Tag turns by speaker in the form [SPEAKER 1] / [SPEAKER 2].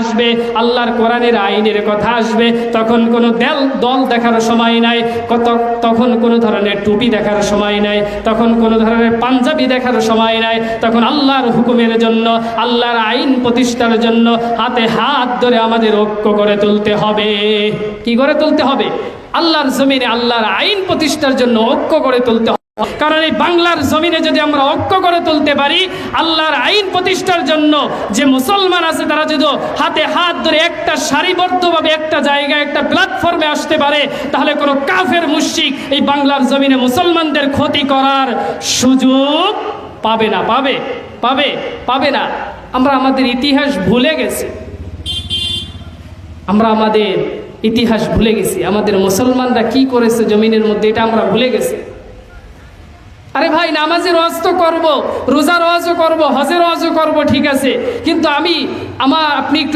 [SPEAKER 1] আসবে, আল্লাহর কোরআনের আইনের কথা আসবে, তখন কোনো দল দেখার সময় নাই, তখন কোনো ধরনের টুপি দেখার সময় নাই, তখন কোনো ধরনের পাঞ্জাবি দেখার সময় নাই। তখন আল্লাহর হুকুমের জন্য, আল্লাহর আইন প্রতিষ্ঠার জন্য হাতে হাত ধরে আমাদের ঐক্য করে তুলতে হবে। কি করে তুলতে হবে? আল্লাহর জমিনে আল্লাহর আইন প্রতিষ্ঠার জন্য ঐক্য করে তুলতে হবে। কারণ এই বাংলার জমিনে যদি আমরা ঐক্য করে তুলতে পারি, আল্লাহর আইন প্রতিষ্ঠার জন্য যে মুসলমান আছে তারা যদি হাতে হাত ধরে একটা সারিবদ্ধভাবে একটা জায়গায় একটা প্ল্যাটফর্মে আসতে পারে, তাহলে কোনো কাফের মুশরিক এই বাংলার জমিনে মুসলমানদের ক্ষতি করার সুযোগ পাবে না। পাবে না। আমরা আমাদের ইতিহাস ভুলে গেছি, আমাদের মুসলমানরা কি করেছে জমিনের মধ্যে এটা আমরা ভুলে গেছি। আরে ভাই, নামাজের ওয়াজ তো করবো, রোজার ওয়াজও করবো, হজের ওয়াজও করবো, ঠিক আছে, কিন্তু আপনি একটু